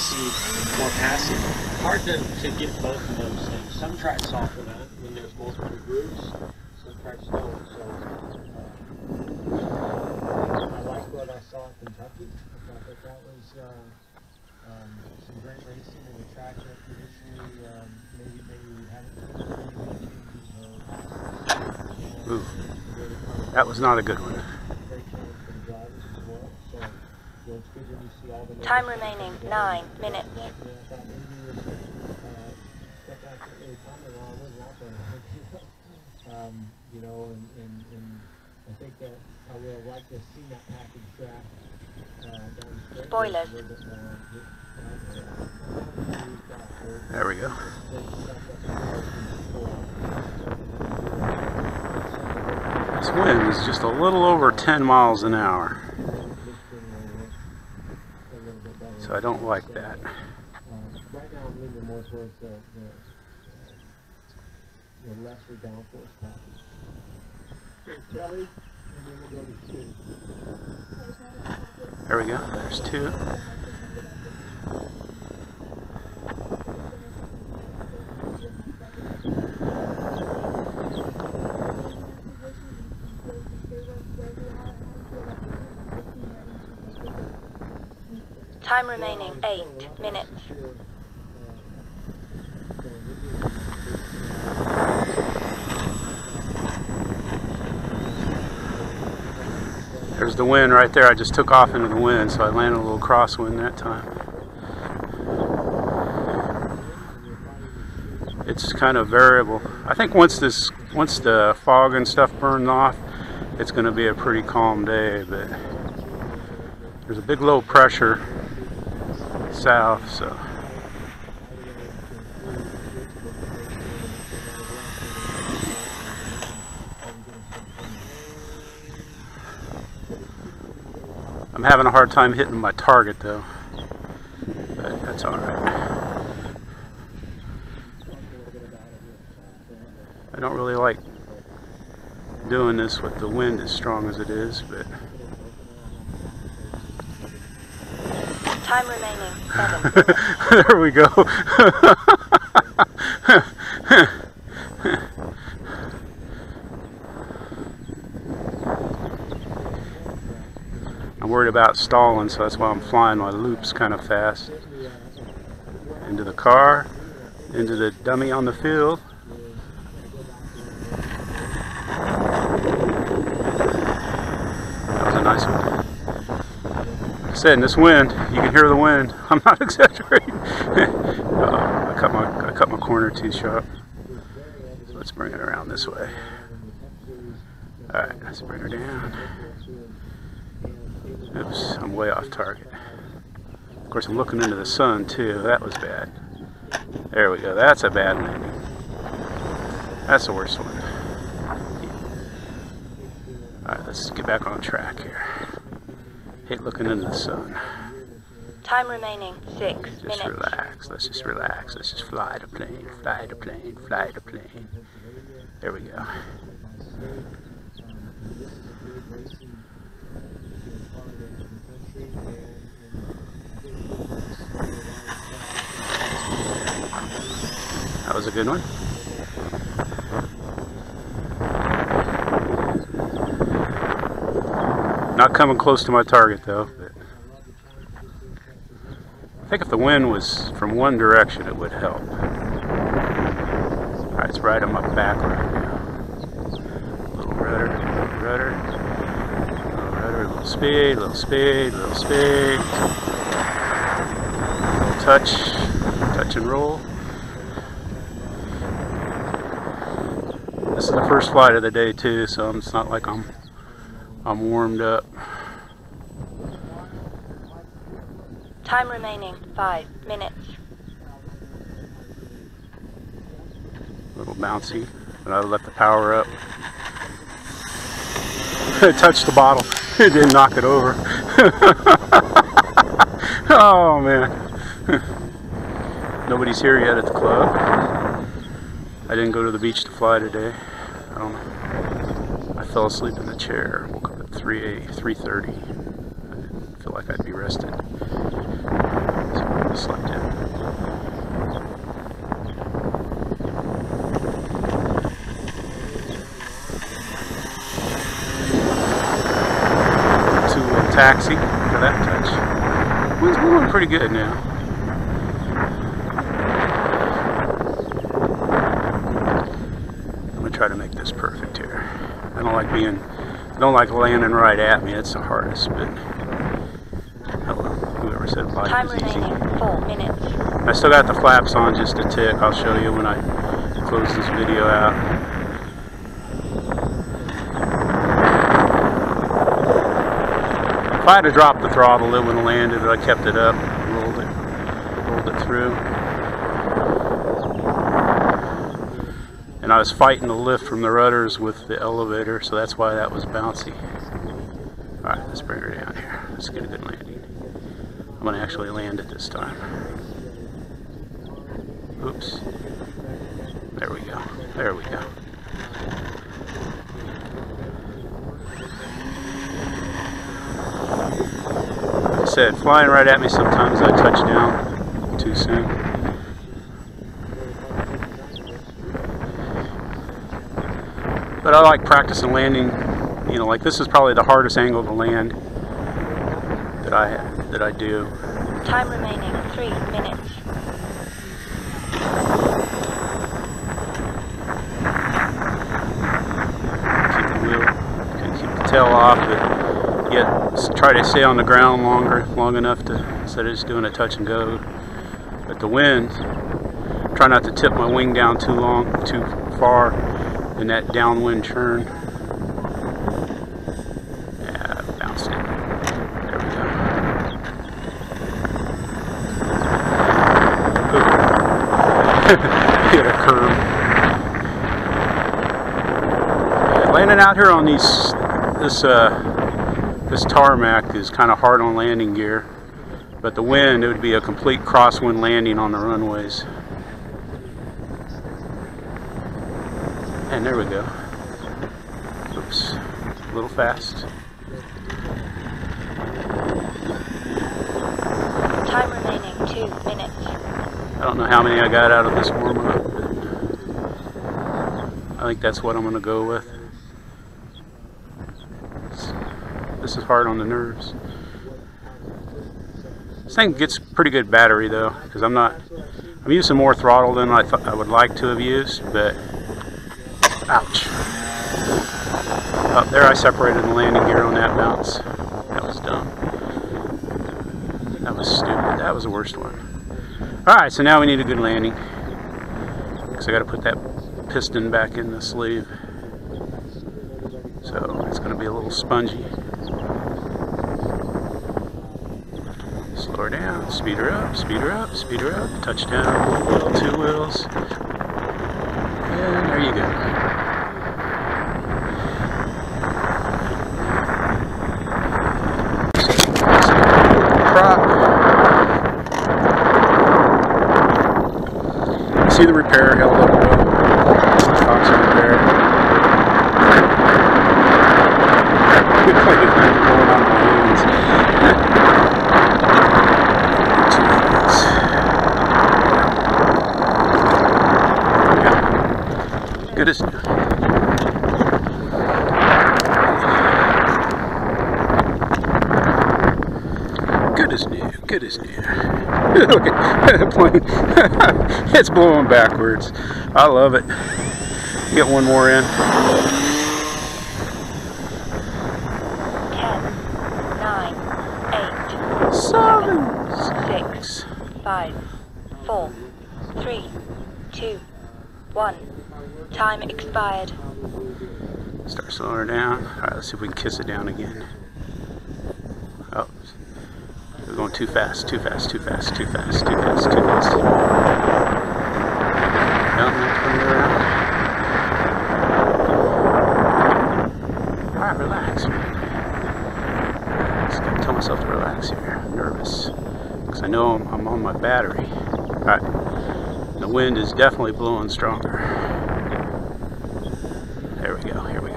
see more passive. Hard to get both of those things. Some tracks offer that when there's multiple grooves. Some tracks don't. So I like what I saw in Kentucky. I thought that was some great racing in the track that traditionally maybe we haven't. Ooh, that was not a good one. Time remaining 9 minutes. You know, and I think that I would like to see that package track. Spoilers. There we go. This wind is just a little over 10 miles an hour. So I don't like that. Right now I'm leaning more towards the lesser downforce package. Kelly, and then we'll go to 2. There we go. There's 2. Time remaining 8 minutes. There's the wind right there. I just took off into the wind, so I landed a little crosswind that time. It's kind of variable. I think once the fog and stuff burns off, it's going to be a pretty calm day, but there's a big low pressure south, so I'm having a hard time hitting my target though, but that's alright. I don't really like doing this with the wind as strong as it is, but time remaining 7. there we go. I'm worried about stalling, so that's why I'm flying my loops kind of fast. Into the car, into the dummy on the field. That was a nice one. Like I said, in this wind, you can hear the wind. I'm not exaggerating. I cut my corner too sharp. So let's bring it around this way. Alright, let's bring her down. Oops, I'm way off target. Of course, I'm looking into the sun too. That was bad. There we go. That's a bad landing. That's the worst one. Alright, let's get back on track here. Hate looking into the sun. Time remaining 6 minutes. Just relax. Let's just relax. Let's just fly the plane. Fly the plane. Fly the plane. There we go. That was a good one. Not coming close to my target though. But I think if the wind was from one direction, it would help. Alright, it's right on my back right now. Little rudder, little rudder, little rudder, little speed, little speed, little speed. Little touch and roll. This is the first flight of the day too, so it's not like I'm warmed up. Time remaining 5 minutes. A little bouncy, but I left the power up. It touched the bottle. It didn't knock it over. Oh man. Nobody's here yet at the club. I didn't go to the beach to fly today. I don't know. I fell asleep in the chair. Woke up at 3:30. I didn't feel like I'd be rested. So I just slept. pretty good now. I'm gonna try to make this perfect here. I don't like landing right at me. It's the hardest, but oh well, whoever said life Time is easy. remaining 4 minutes. I still got the flaps on just a tick. I'll show you when I close this video out. If I had to drop the throttle, it wouldn't have landed, but I kept it up, rolled it through. And I was fighting the lift from the rudders with the elevator, so that's why that was bouncy. Alright, let's bring her down here. Let's get a good landing. I'm going to actually land it this time. Oops. There we go. There we go. Like I said, flying right at me, sometimes I touch down too soon. But I like practicing landing. You know, like this is probably the hardest angle to land that I do. Time remaining 3 minutes. Keep the wheel, keep the tail off, but yet try to stay on the ground long enough to, instead of just doing a touch and go. But the wind, try not to tip my wing down too far in that downwind churn. Yeah, bounced it. There we go. Hit a curve. Yeah, landing out here on this tarmac is kind of hard on landing gear, but the wind, it would be a complete crosswind landing on the runways. And there we go. Oops, a little fast. Time remaining 2 minutes. I don't know how many I got out of this warm-up, but I think that's what I'm going to go with. This is hard on the nerves. This thing gets pretty good battery though, because I'm using more throttle than I would like to have used, but ouch. Up there I separated the landing gear on that bounce. That was dumb. That was stupid. That was the worst one. Alright, so now we need a good landing. Because I got to put that piston back in the sleeve. So it's going to be a little spongy. Slow her down, speed her up, speed her up, speed her up. Touchdown, 1 wheel, 2 wheels. And there you go. Prop. See the repair held up well. Cox repair. Good play is not going on my hands. Good as new. Good as new. Good as new. Look at the plane. It's blowing backwards. I love it. Get one more in. 10, 9, 8, 7, 6, 5, 4, 3, 2, 1. Time expired. Start slowing her down. Alright, let's see if we can kiss it down again. Oh. We're going too fast, too fast, too fast, too fast, too fast, too fast. No, not turning around. Alright, relax, man. Just gotta tell myself to relax here. I'm nervous. Because I know I'm on my battery. Alright. The wind is definitely blowing stronger. Here we go, here we go.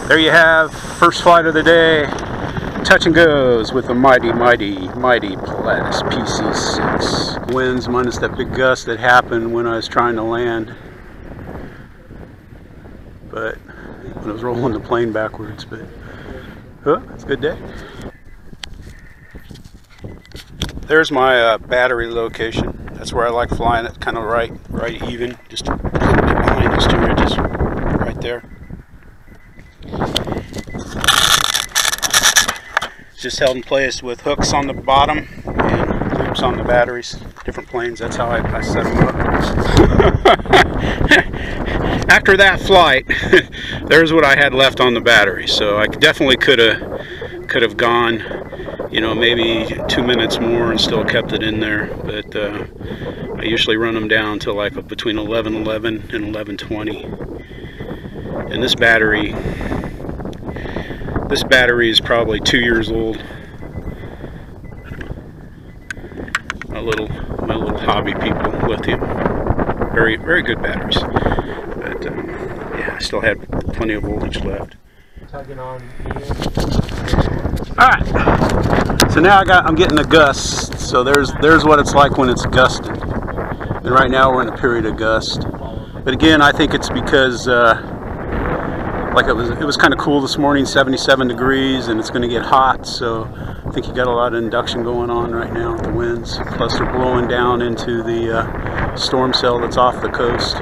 There you have, first flight of the day. Touch and goes with the mighty Pilatus PC-6. Winds minus that big gust that happened when I was trying to land. but when I was rolling the plane backwards. But it's a good day. There's my battery location. That's where I like flying it, kind of right even, just a little bit behind these two ridges, right there. Just held in place with hooks on the bottom and loops on the batteries. Different planes, that's how I set them up. After that flight, there's what I had left on the battery. So I definitely could have gone, you know, maybe 2 minutes more and still kept it in there. But I usually run them down to like between 11:11 and 11:20. And this battery is probably 2 years old. My little hobby people, lithium, very good batteries. But yeah, I still had plenty of voltage left. Tugging on. All right. So now I'm getting a gust. So there's what it's like when it's gusted. And right now we're in a period of gust. But again, I think it's because like it was kind of cool this morning, 77 degrees, and it's going to get hot. So I think you got a lot of induction going on right now with the winds. Plus they're blowing down into the storm cell that's off the coast.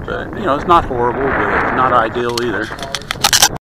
But you know, it's not horrible, but not ideal either.